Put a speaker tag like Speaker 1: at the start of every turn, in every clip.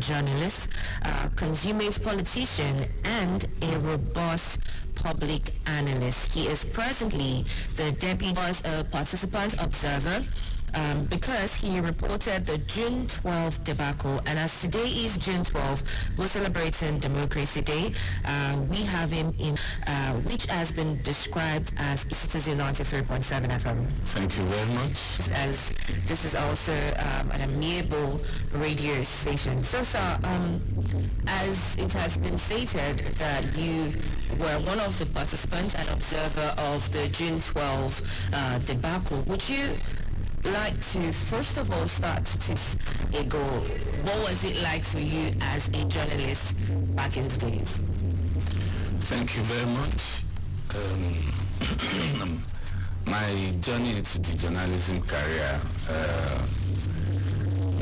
Speaker 1: journalist, consummate politician, and a robust public analyst. He is presently the deputy participant observer because he reported the June 12 debacle. And as today is June 12, we're celebrating Democracy Day. We have him in, which has been described as Citizen 93.7 FM.
Speaker 2: Thank you very much.
Speaker 1: As this is also an amiable radio station. So, sir, as it has been stated that you were one of the participants and observer of the June 12 debacle, would you like to first of all start to go, what was it like for you as a journalist back in the days?
Speaker 2: Thank you very much. My journey to the journalism career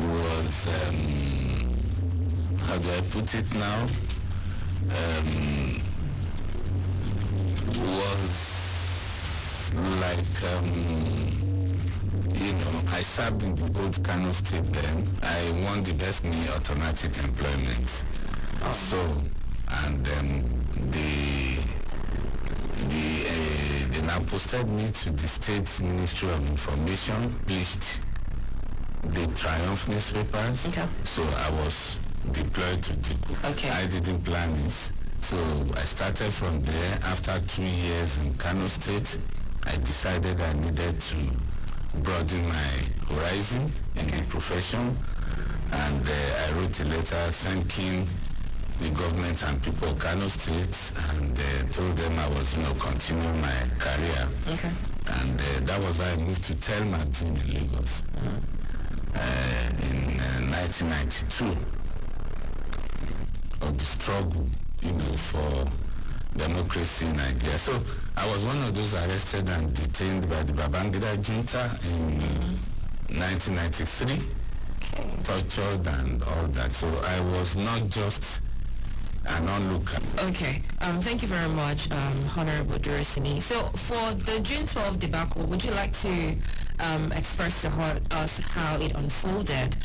Speaker 2: was, how do I put it now, was like, I served in the old Kano State then. I won the Best New Automatic Employment. So, and they now posted me to the State Ministry of Information, published the Triumph newspapers.
Speaker 1: Okay.
Speaker 2: So I was deployed to Diku.
Speaker 1: Okay.
Speaker 2: I didn't plan it. So I started from there. After 2 years in Kano State, I decided I needed to broaden my horizon in the profession, and I wrote a letter thanking the government and people of Kano State, and told them I was continuing my career.
Speaker 1: Okay.
Speaker 2: And that was how I moved to Tel Magazine in Lagos in 1992, of the struggle for democracy in Nigeria. So I was one of those arrested and detained by the Babangida junta in 1993, tortured and all that. So I was not just an onlooker.
Speaker 1: Okay. Thank you very much, Honorable Durosimi. So for the June 12 debacle, would you like to express to us how it unfolded?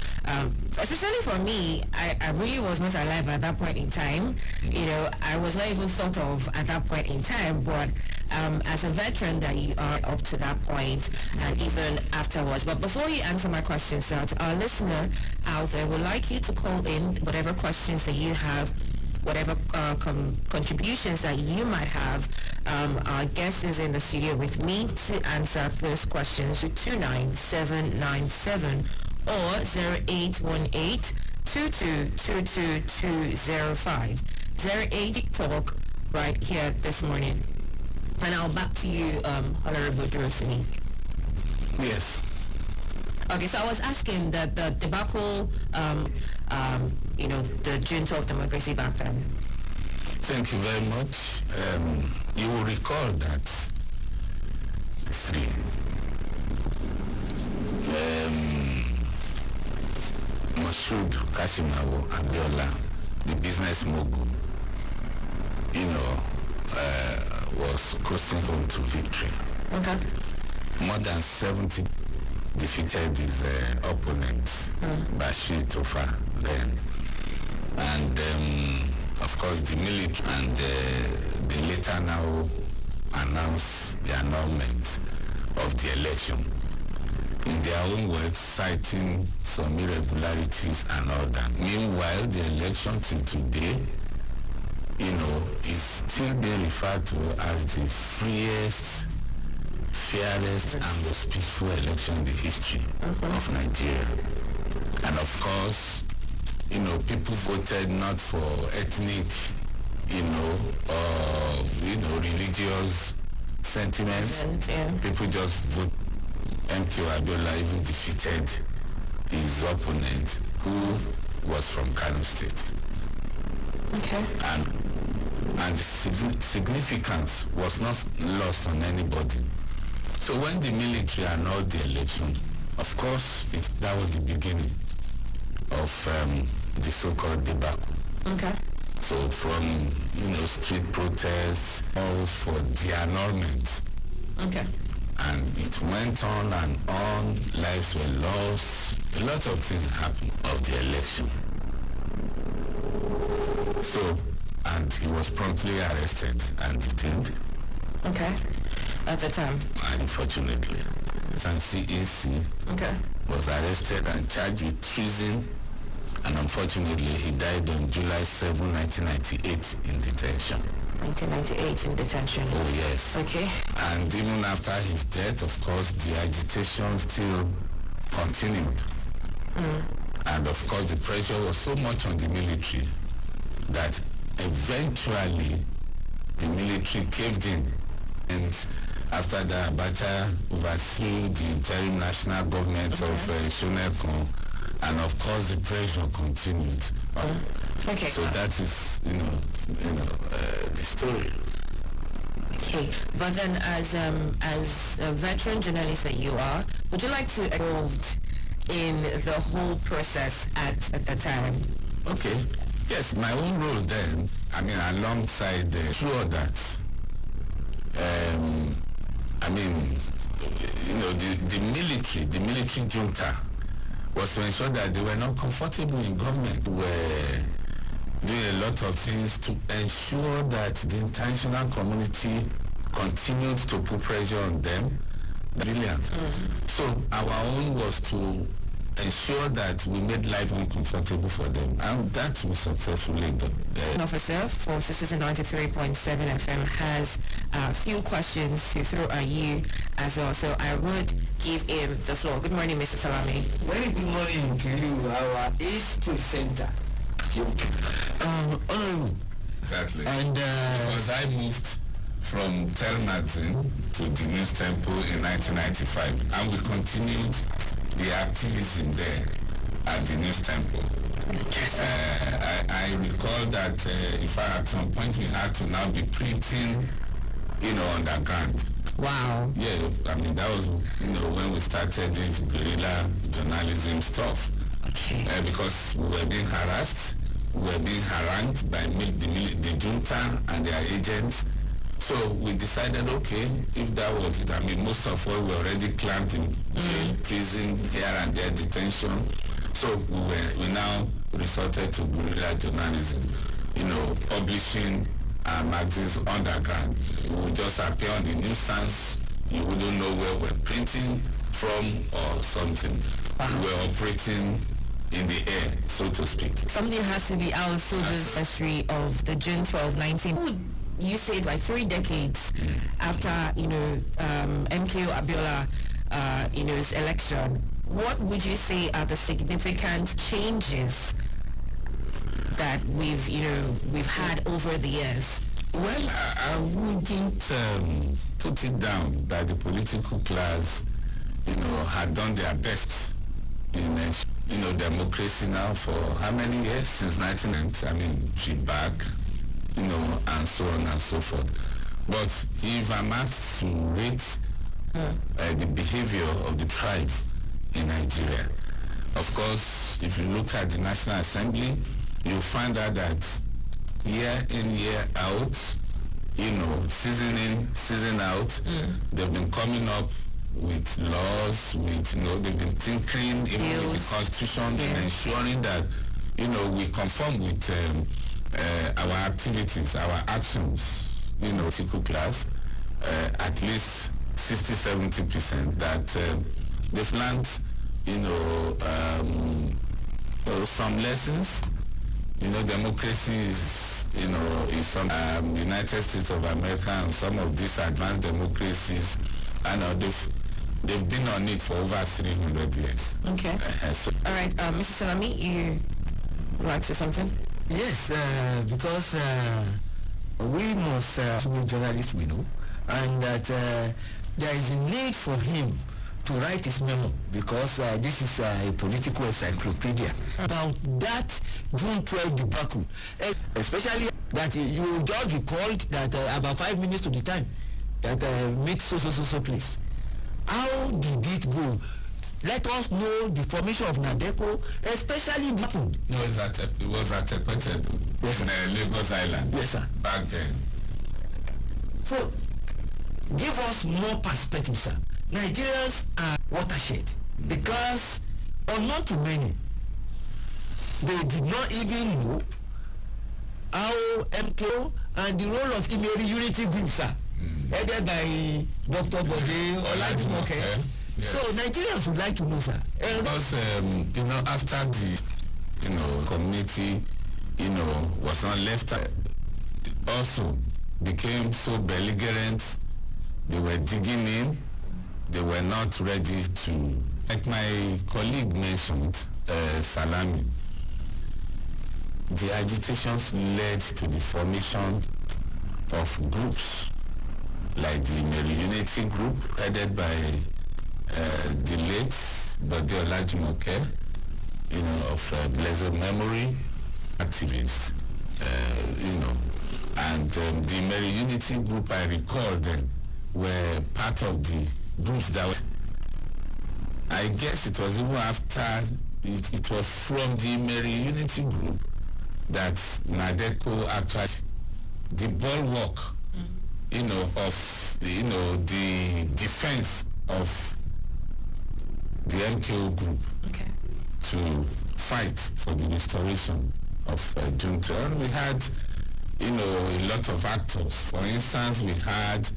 Speaker 1: Especially for me, I really was not alive at that point in time. I was not even thought of at that point in time, but as a veteran that you are up to that point and even afterwards. But before you answer my questions, our listener out there would like you to call in whatever questions that you have, whatever contributions that you might have. Our guest is in the studio with me to answer those questions to 29797 or 0818-2222-205. 08 Talk right here this morning. And I'll back to you, Honorable Durosimi.
Speaker 2: Yes.
Speaker 1: Okay, so I was asking that the debacle, the June 12 democracy back then.
Speaker 2: Thank you very much. You will recall that Moshood Kashimawo Abiola, the business mogul, was coasting home to victory.
Speaker 1: Okay.
Speaker 2: More than 70 defeated his opponents, Bashir Tofa then. And of course the military, and they later now announced the annulment of the election. In their own words, citing some irregularities and all that. Meanwhile, the election till today, is still being referred to as the freest, fairest, and most peaceful election in the history of Nigeria. And of course, people voted not for ethnic, religious sentiments. People just vote. MK Abiola even defeated his opponent, who was from Kano State.
Speaker 1: Okay.
Speaker 2: And the significance was not lost on anybody. So when the military annulled the election, of course, that was the beginning of the so-called debacle.
Speaker 1: Okay.
Speaker 2: So from, street protests, calls for the annulment.
Speaker 1: Okay.
Speaker 2: And it went on and on, lives were lost, a lot of things happened of the election. So, and he was promptly arrested and detained.
Speaker 1: Okay. At the time.
Speaker 2: Unfortunately. And CAC was arrested and charged with treason, and unfortunately he died on July 7, 1998 in detention.
Speaker 1: 1998 in detention.
Speaker 2: Oh yes.
Speaker 1: Okay.
Speaker 2: And even after his death, of course, the agitation still continued. And of course the pressure was so much on the military that eventually the military caved in. And after that, Abacha overthrew the interim national government of Shonekon, and of course the pressure continued.
Speaker 1: Okay.
Speaker 2: So that is, the story.
Speaker 1: Okay, but then as a veteran journalist that you are, would you like to be involved in the whole process at the time?
Speaker 2: Okay. Yes, my own role then, alongside sure that the military junta was to ensure that they were not comfortable in government, were doing a lot of things to ensure that the international community continued to put pressure on them. Brilliant. So our own was to ensure that we made life uncomfortable for them, and that we successfully done.
Speaker 1: An officer for Citizen 93.7 FM has a few questions to throw at you as well, so I would give him the floor. Good morning, Mr. Salami.
Speaker 3: Very good morning to you, our East presenter. Honorable.
Speaker 2: Exactly.
Speaker 3: And
Speaker 2: because I moved from Telmazin to the News Temple in 1995, and we continued the activism there at the News Temple. I recall that in fact at some point we had to now be printing, underground.
Speaker 1: Wow.
Speaker 2: Yeah, that was, when we started this guerrilla journalism stuff.
Speaker 1: Okay.
Speaker 2: Because we were being harassed, we were being harangued by the junta and their agents. So we decided, okay, if that was it, most of us were already clamped in jail, prison, here and there, detention. So we now resorted to guerrilla journalism, publishing magazines underground. We would just appear on the newsstands. You wouldn't know where we're printing from or something. We were operating in the air, so to speak.
Speaker 1: Something has to be out, so this history of the June 12, 19... You said like 3 decades after, MKO Abiola, his election. What would you say are the significant changes that we've had over the years?
Speaker 2: Well, I wouldn't put it down that the political class, had done their best in, democracy now for how many years? Since 1990, back. And so on and so forth. But if I'm asked to rate the behavior of the tribe in Nigeria, of course, if you look at the National Assembly, you'll find out that year in, year out, season in, season out, they've been coming up with laws, they've been tinkering even with the Constitution and ensuring that, we conform with our activities, our actions, political class, at least 60-70% that they've learned, some lessons. Democracy is, is some United States of America and some of these advanced democracies, and they've been on it for over 300 years.
Speaker 1: Okay. All right, Mr. Salami, you would like to say something?
Speaker 3: Yes, because we must, journalists we know, and that there is a need for him to write his memo, because this is a political encyclopedia about that June 12 debacle, especially that you just recalled that about 5 minutes to the time that meet so place. How did it go? Let us know the formation of NADECO, especially the happened.
Speaker 2: No, it was at yes, in Lagos Island.
Speaker 3: Yes, sir.
Speaker 2: Back then.
Speaker 3: So, give us more perspective, sir. Nigerians are watershed because, unknown to many, they did not even know MKO, and the role of Imeri Unity Group, sir, headed by Dr. Bode Olajumoke.
Speaker 2: Yes.
Speaker 3: So Nigerians would like to know, sir.
Speaker 2: Because, after the, community, was not left, also became so belligerent, they were digging in, they were not ready to, like my colleague mentioned, Salami, the agitations led to the formation of groups like the Mary Unity Group, headed by the late Bode Olajumoke, of blessed memory, activist, and the Mary Unity Group, I recall them, were part of the groups that was, I guess it was even after, it was from the Mary Unity Group that NADECO actually, the bulwark, of, the defense of the MKO group to fight for the restoration of June 12. We had, a lot of actors. For instance, we had,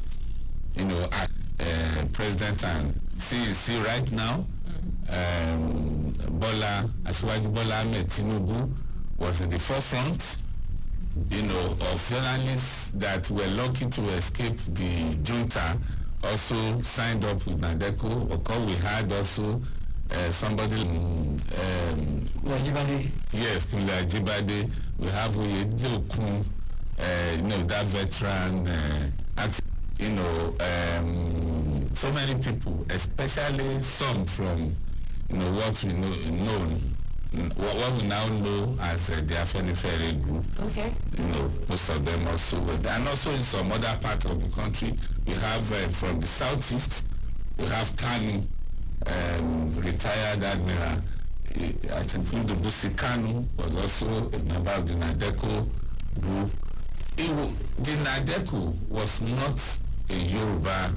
Speaker 2: President and CEC right now, Asiwaju Bola Ahmed Tinubu was in the forefront, of journalists that were lucky to escape the junta, also signed up with NADECO. Of course, we had also somebody, yes, Kule Ajibade. We have Oyedokun, that veteran, so many people, especially some from, what we know, what we now know as the Afenifere group.
Speaker 1: Okay.
Speaker 2: Most of them also were there. And also in some other part of the country, we have from the southeast, we have Kanu, retired admiral. I think the Busi Kanu was also a member of the NADECO group. The NADECO was not a Yoruba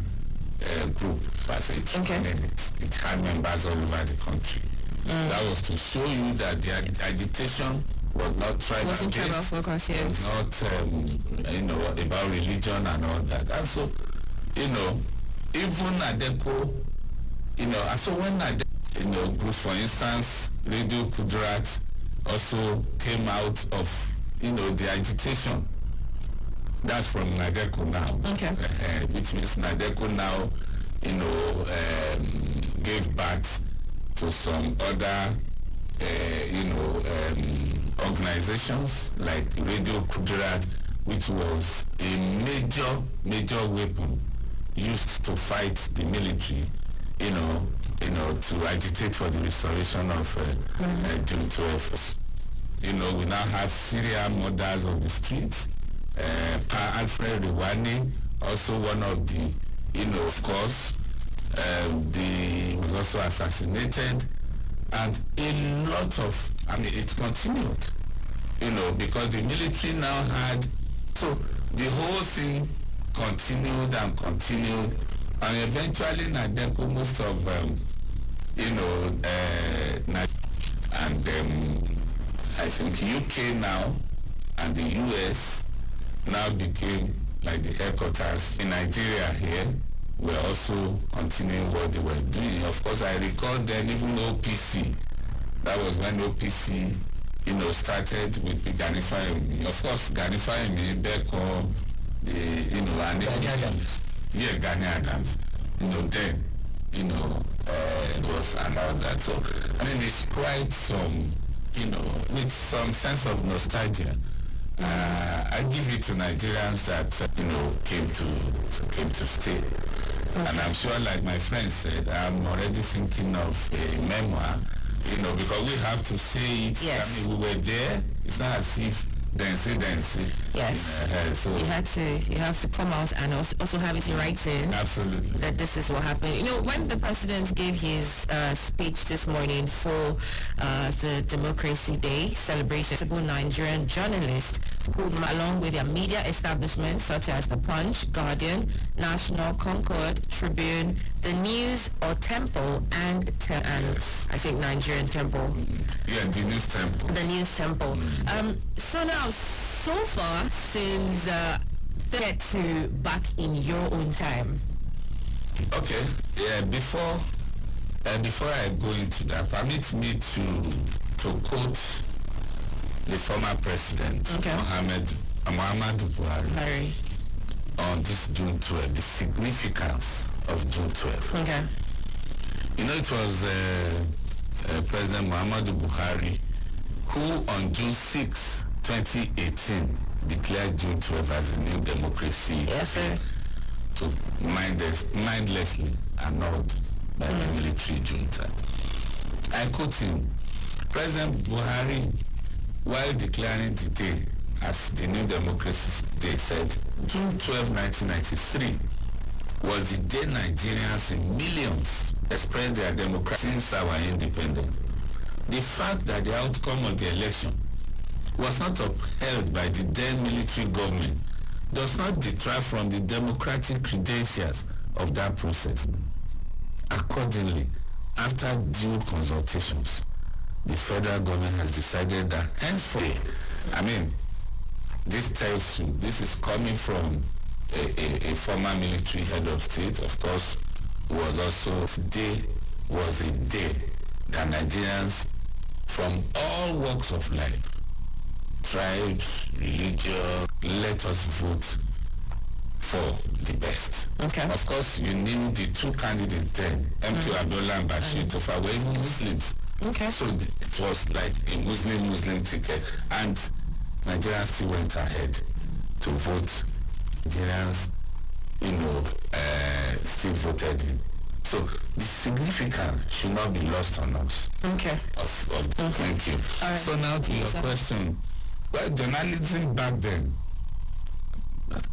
Speaker 2: group, but it had members all over the country. That was to show you that the agitation was not tribal.
Speaker 1: Wasn't tribal focus, yes.
Speaker 2: It was not, about religion and all that. And so, even NADECO, so when NADECO, groups, for instance, Radio Kudrat also came out of, the agitation. That's from NADECO now.
Speaker 1: Okay.
Speaker 2: Which means NADECO now, gave birth to some other, organizations like Radio Kudrat, which was a major weapon used to fight the military, to agitate for the restoration of June 12th. We now have serial murders of the streets. Pa Alfred Rewani, also one of the, of course, was also assassinated, and a lot of, it continued, because the military now had, so the whole thing continued, and eventually NADECO, most of, I think UK now, and the US now became like the headquarters. In Nigeria here, were also continuing what they were doing. Of course, I recall then even OPC. That was when OPC, started with Gani Fahimi. Of course, Gani Fahimi, Beko, and
Speaker 3: Gani Adams.
Speaker 2: Yeah, Gani Adams. Then, it was and all that. So, it's quite some, with some sense of nostalgia. I give it to Nigerians that came to stay. Okay. And I'm sure, like my friend said, I'm already thinking of a memoir, because we have to say it.
Speaker 1: Yes.
Speaker 2: We were there. It's not as if then say.
Speaker 1: Yes.
Speaker 2: So
Speaker 1: you have to come out and also have it in writing.
Speaker 2: Absolutely.
Speaker 1: That this is what happened. When the president gave his speech this morning for the Democracy Day celebration, Nigerian journalists who, along with their media establishments such as The Punch, Guardian, National, Concord, Tribune, The News or Temple, and
Speaker 2: yes.
Speaker 1: I think Nigerian Temple.
Speaker 2: Yeah, the News Temple.
Speaker 1: The News Temple. So now, so far, since get to back in your own time.
Speaker 2: Okay. Yeah. Before I go into that, permit me to quote the former president,
Speaker 1: Okay.
Speaker 2: Muhammadu Buhari,
Speaker 1: Harry.
Speaker 2: on this June 12, the significance of June 12.
Speaker 1: Okay.
Speaker 2: You know, it was President Muhammadu Buhari who on June 6, 2018, declared June 12 as a new democracy.
Speaker 1: Yes, sir.
Speaker 2: To mindlessly annulled by the military junta. I quote him, President Buhari, while declaring the day as the new democracy day, said June 12, 1993 was the day Nigerians in millions expressed their democracy since our independence. The fact that the outcome of the election was not upheld by the then military government does not detract from the democratic credentials of that process. Accordingly, after due consultations, the federal government has decided that henceforth, this tells you, this is coming from a former military head of state, of course, was also, today was a day that Nigerians from all walks of life, tribes, religion, let us vote for the best.
Speaker 1: Okay.
Speaker 2: Of course, you knew the two candidates then, MQ Abdullah and Bashir Tofa, were even Muslims.
Speaker 1: Okay.
Speaker 2: So it was like a Muslim ticket, and Nigerians still went ahead to vote. Nigerians, still voted in. So the significance should not be lost on us.
Speaker 1: Okay.
Speaker 2: Thank you.
Speaker 1: All right.
Speaker 2: So now to your question. Well, journalism back then,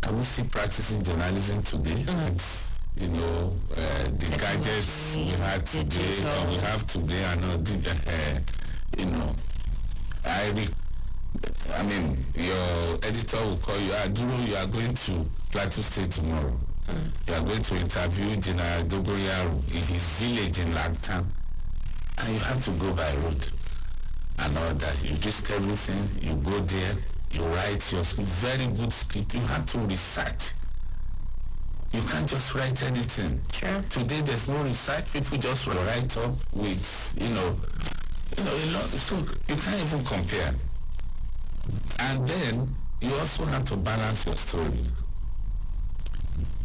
Speaker 2: are we still practicing journalism today? It's, the gadgets we had today, or we have today, and all your editor will call you, Duro, you are going to Plateau State tomorrow. You are going to interview General Dogoyaru in his village in Langtan, and you have to go by road and all that. You risk everything, you go there, you write your script, very good script. You have to research. You can't just write anything.
Speaker 1: Sure.
Speaker 2: Today there's no research. People just write up with, a lot. So you can't even compare. And then you also have to balance your story.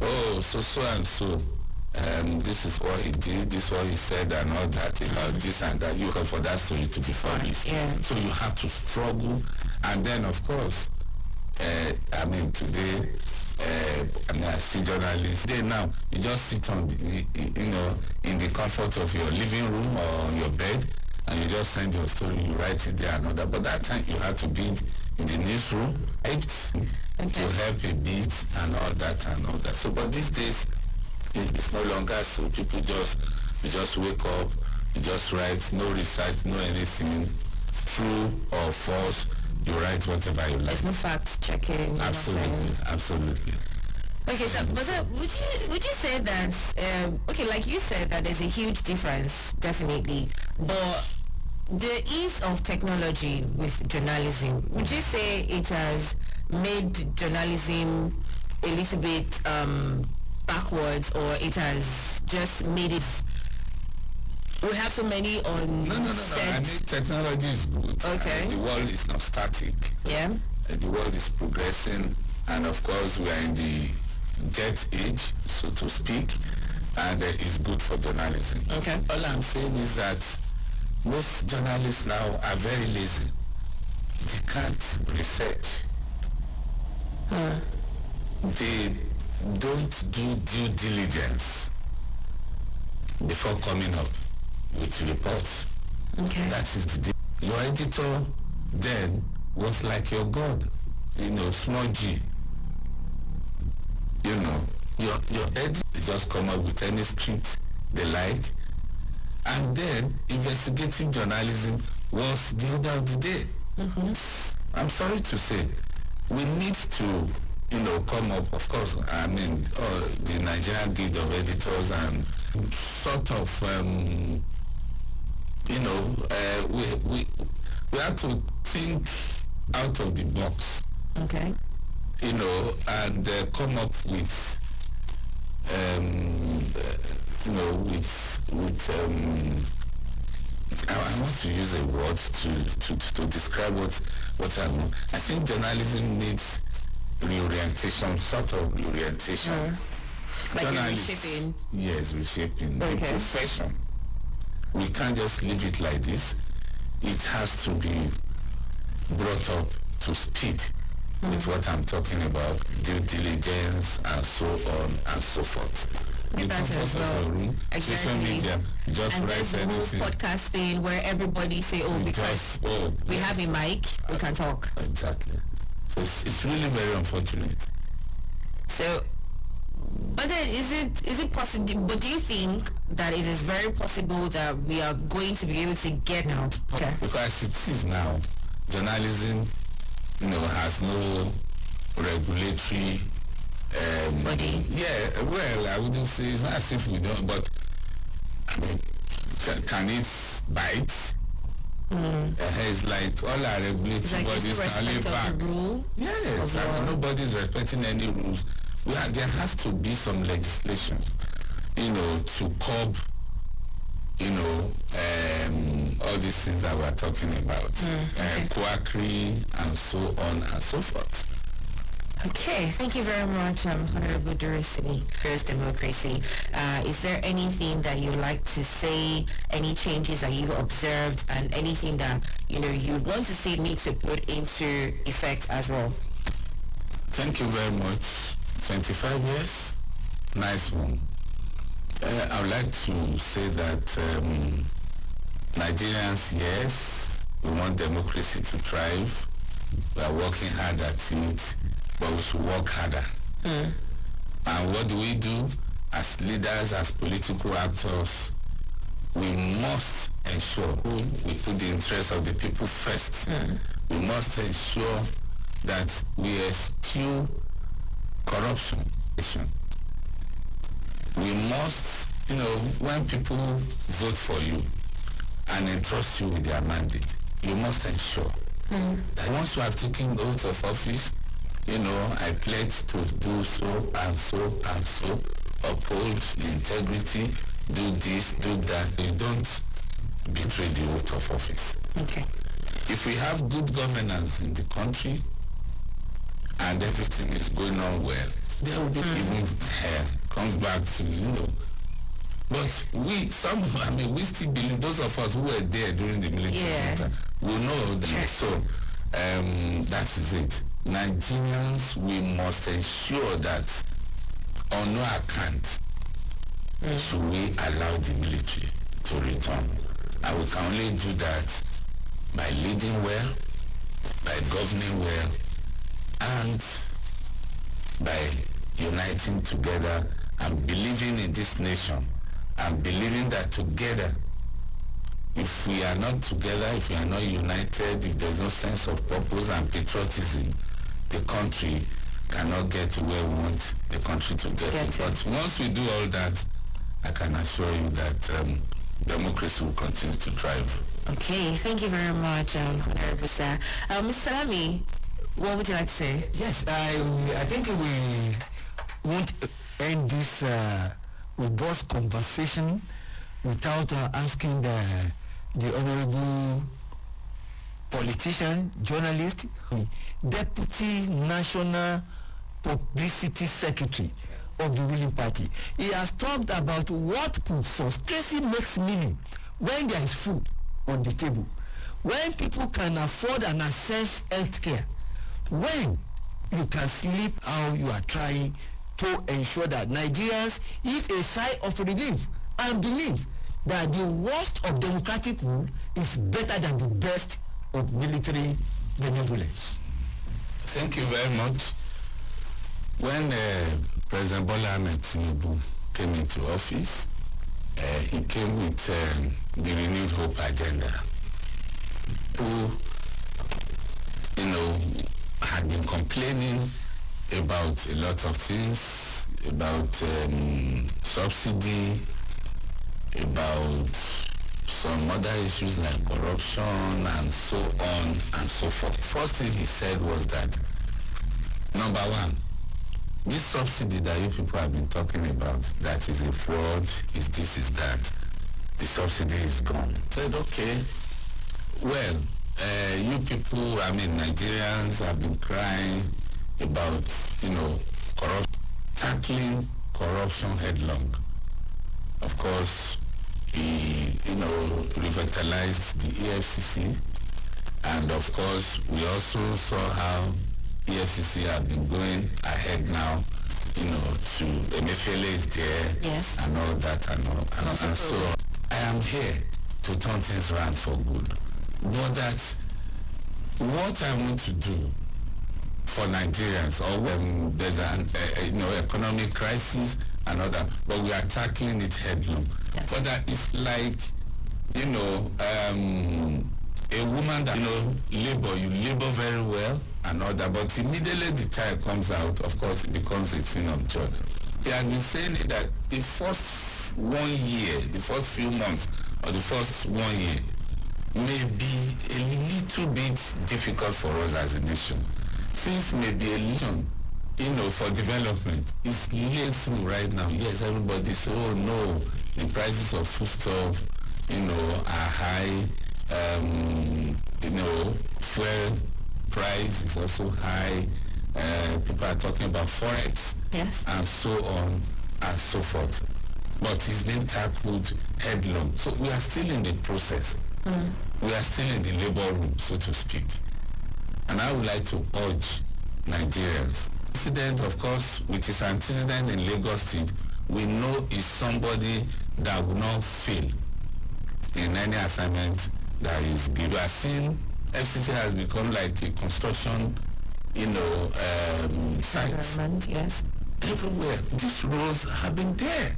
Speaker 2: Oh, so and so. This is what he did, this is what he said, and all that, this and that. You have for that story to be published.
Speaker 1: Yeah.
Speaker 2: So you have to struggle. And then, of course, today, I see journalists. They now, you just sit on, in the comfort of your living room or your bed, and you just send your story, you write it there and all that. But that time, you have to be in the newsroom, to help a bit and all that. So, but these days, it's no longer so. People just wake up, you just write, no research, no anything, true or false, you write whatever you like.
Speaker 1: There's no fact checking.
Speaker 2: Absolutely.
Speaker 1: Okay, so but would you say that like you said that there's a huge difference, definitely, but the ease of technology with journalism, would you say it has made journalism a little bit backwards, or it has just made it, we have so many on
Speaker 2: No. Technology is good.
Speaker 1: Okay.
Speaker 2: The world is not static.
Speaker 1: Yeah.
Speaker 2: The world is progressing, and of course we are in the jet age, so to speak, and it's good for journalism.
Speaker 1: Okay.
Speaker 2: All I'm saying is that most journalists now are very lazy. They can't research. They don't do due diligence before coming up with reports.
Speaker 1: Okay.
Speaker 2: That is your editor then was like your God, small g. Your editor just come up with any script they like, and then investigative journalism was the order of the day. I'm sorry to say, we need to come up, of course, the Nigerian Guild of Editors, and sort of, we have to think out of the box
Speaker 1: Okay.
Speaker 2: And come up with, I want to use a word to describe what I think journalism needs reorientation, sort of reorientation.
Speaker 1: Like reshaping.
Speaker 2: Yes, reshaping the
Speaker 1: Okay.
Speaker 2: profession. We can't just leave it like this. It has to be brought up to speed with what I'm talking about, due diligence and so on and so forth. In
Speaker 1: That
Speaker 2: comfort
Speaker 1: as
Speaker 2: of
Speaker 1: well.
Speaker 2: your room, social
Speaker 1: Exactly.
Speaker 2: media, just
Speaker 1: And there's
Speaker 2: write
Speaker 1: the whole
Speaker 2: anything.
Speaker 1: podcast thing where everybody say, oh, because we have a mic, we can talk.
Speaker 2: Exactly. So it's really very unfortunate.
Speaker 1: So, but then is it possible, but do you think that it is very possible that we are going to be able to get now? Okay.
Speaker 2: Because it is now, journalism, has no regulatory
Speaker 1: Body.
Speaker 2: Yeah, well, I wouldn't say it's not as if we don't, but I mean, can it bite? It's like all our regulatory
Speaker 1: It's like
Speaker 2: bodies
Speaker 1: it's
Speaker 2: can only
Speaker 1: respect
Speaker 2: back.
Speaker 1: of the rule.
Speaker 2: Yes,
Speaker 1: of law.
Speaker 2: nobody's respecting any rules. There has to be some legislation, to curb, all these things that we're talking about, quackery and so on and so forth.
Speaker 1: Okay, thank you very much, Honorable Durosini, First Democracy. Is there anything that you'd like to say, any changes that you've observed, and anything that, you want to see need to put into effect as well?
Speaker 2: Thank you very much. 25 years, nice one. I would like to say that Nigerians, yes, we want democracy to thrive. We are working hard at it, but we should work harder. And what do we do as leaders, as political actors? We must ensure we put the interests of the people first. We must ensure that we eschew corruption. We must, when people vote for you and entrust you with their mandate, you must ensure that once you have taken oath of office, I pledge to do so and so and so, uphold the integrity, do this, do that. You don't betray the oath of office.
Speaker 1: Okay.
Speaker 2: If we have good governance in the country and everything is going on well, there will be even comes back to, But we still believe, those of us who were there during the military time, will know that. So that is it. Nigerians, we must ensure that on no account should we allow the military to return. And we can only do that by leading well, by governing well, and by uniting together and believing in this nation, and believing that together, if we are not together, if we are not united, if there's no sense of purpose and patriotism, the country cannot get to where we want the country to get to. But once we do all that, I can assure you that democracy will continue to thrive.
Speaker 1: Okay, thank you very much, Honorable Sir. Mr. Lamy, what would you like to say?
Speaker 3: Yes, I think we won't end this robust conversation without asking the honorable politician, journalist, Deputy National Publicity Secretary of the ruling party. He has talked about what could subscription makes meaning when there is food on the table, when people can afford and access health care, when you can sleep how you are trying to ensure that Nigerians, if a sigh of relief and believe that the worst of democratic rule is better than the best of military benevolence.
Speaker 2: Thank you very much. When President Bola Ahmed Tinubu came into office, he came with the Renewed Hope agenda, who, had been complaining about a lot of things, about subsidy, about some other issues like corruption and so on and so forth. First thing he said was that Number one, this subsidy that you people have been talking about, that is a fraud, is this, is that, the subsidy is gone. Said, okay, well, you people, I mean, Nigerians have been crying about, tackling corruption headlong. Of course, he, revitalized the EFCC, and of course, we also saw how EFCC have been going ahead now, to Emefiele is there,
Speaker 1: yes,
Speaker 2: and all that, and so I am here to turn things around for good. But that what I want to do for Nigerians, or when there's an economic crisis and all that, but we are tackling it headlong.
Speaker 1: Yes.
Speaker 2: But that is like, a woman that, you labor very well and all that, but immediately the child comes out, of course, it becomes a thing of joy. He has been saying that the first 1 year, the first few months, or the first 1 year, may be a little bit difficult for us as a nation. Things may be a little, for development. It's laid through right now. Yes, everybody says, oh no, the prices of foodstuff, are high. Fuel price is also high. People are talking about forex,
Speaker 1: yes,
Speaker 2: and so on and so forth. But it's been tackled headlong. So we are still in the process. We are still in the labor room, so to speak. And I would like to urge Nigerians. President, of course, with his antecedent in Lagos State, we know is somebody that will not fail in any assignment that is given. We are seeing FCT has become like a construction, site.
Speaker 1: Yes.
Speaker 2: Everywhere. These roads have been there.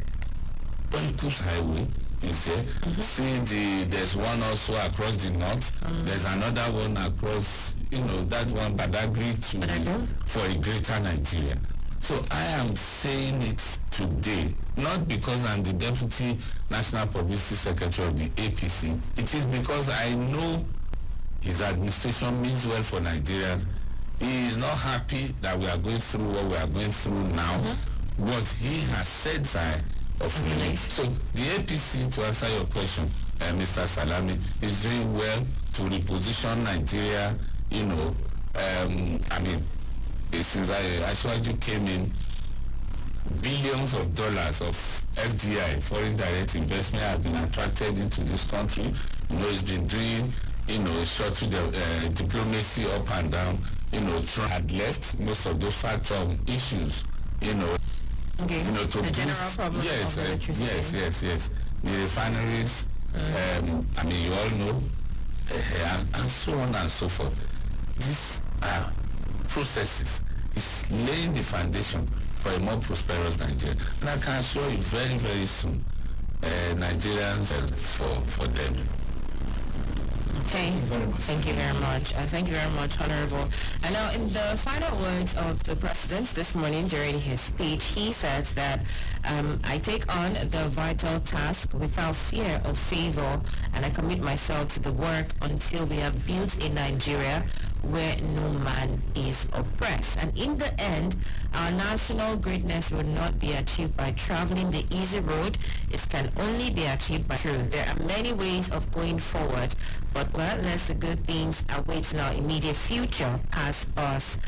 Speaker 2: But highway is there. See, there's one also across the north. There's another one across, that one Badagry for a greater Nigeria. So I am saying it today, not because I'm the Deputy National Publicity Secretary of the APC. It is because I know his administration means well for Nigerians. He is not happy that we are going through what we are going through now, but he has said of relief. So the APC, to answer your question, Mr. Salami, is doing well to reposition Nigeria, since Ashwaju came in, billions of dollars of FDI, foreign direct investment, have been attracted into this country. It's been doing, shuttle diplomacy up and down. Trump had left most of those facts from issues,
Speaker 1: Okay.
Speaker 2: To
Speaker 1: the general problem
Speaker 2: yes,
Speaker 1: of electricity.
Speaker 2: yes. The refineries, you all know, and so on and so forth. These are processes. It's laying the foundation for a more prosperous Nigeria. And I can assure you very, very soon, Nigerians for them.
Speaker 1: Okay, thank you very much. Thank you very much, Honorable. And now, in the final words of the President this morning during his speech, he said that I take on the vital task without fear of favor, and I commit myself to the work until we have built a Nigeria where no man is oppressed. And in the end, our national greatness will not be achieved by traveling the easy road. It can only be achieved by truth. There are many ways of going forward, but unless the good things awaiting our immediate future pass us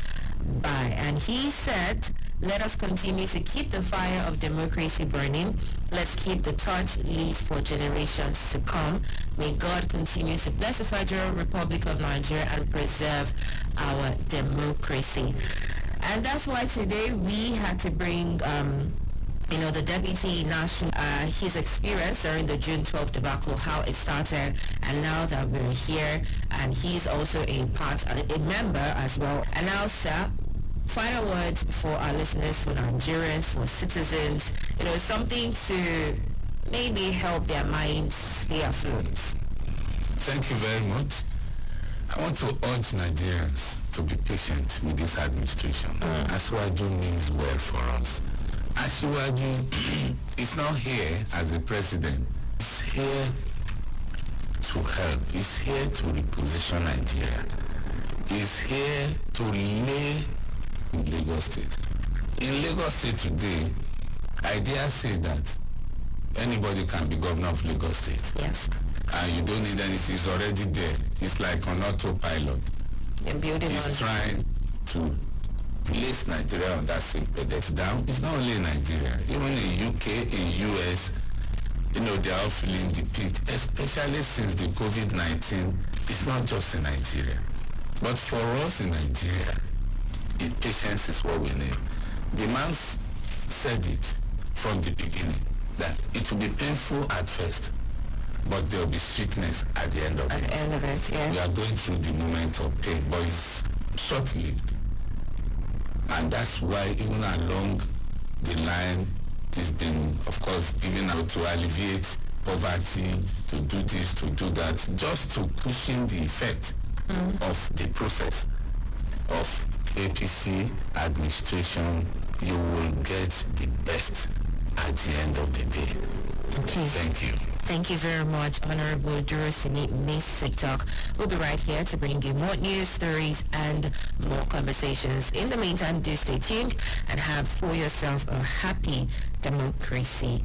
Speaker 1: by. And he said, let us continue to keep the fire of democracy burning. Let's keep the torch lit for generations to come. May God continue to bless the Federal Republic of Nigeria and preserve our democracy. And that's why today we had to bring the Deputy National, his experience during the June 12th debacle, how it started, and now that we're here, and he's also a member as well. And now, sir, final words for our listeners, for Nigerians, for citizens, something to maybe help their minds stay afloat.
Speaker 2: Thank you very much. I want to urge Nigerians to be patient with this administration. Asiwaju means well for us. Asiwaju is not here as a president. He's here to help. He's here to reposition Nigeria. He's here to lay in Lagos State. In Lagos State today, ideas say that anybody can be governor of Lagos State.
Speaker 1: Yes.
Speaker 2: And you don't need anything, it's already there. It's like an autopilot.
Speaker 1: And building
Speaker 2: He's
Speaker 1: on.
Speaker 2: trying to place Nigeria on that same pedestal. Down. It's not only in Nigeria, even in UK, in US, they are all feeling the pinch, especially since the COVID-19. It's not just in Nigeria. But for us in Nigeria, patience is what we need. The man said it from the beginning, that it will be painful at first, but there will be sweetness at the end of it.
Speaker 1: At the end of it, yeah.
Speaker 2: We are going through the moment of pain, but it's short-lived. And that's why even along the line, it's been, of course, given out to alleviate poverty, to do this, to do that, just to cushion the effect of the process of APC administration. You will get the best at the end of the day.
Speaker 1: Okay.
Speaker 2: Thank you.
Speaker 1: Thank you very much, Honorable Durosimi Nis-Sitok. We'll be right here to bring you more news, stories, and more conversations. In the meantime, do stay tuned and have for yourself a happy democracy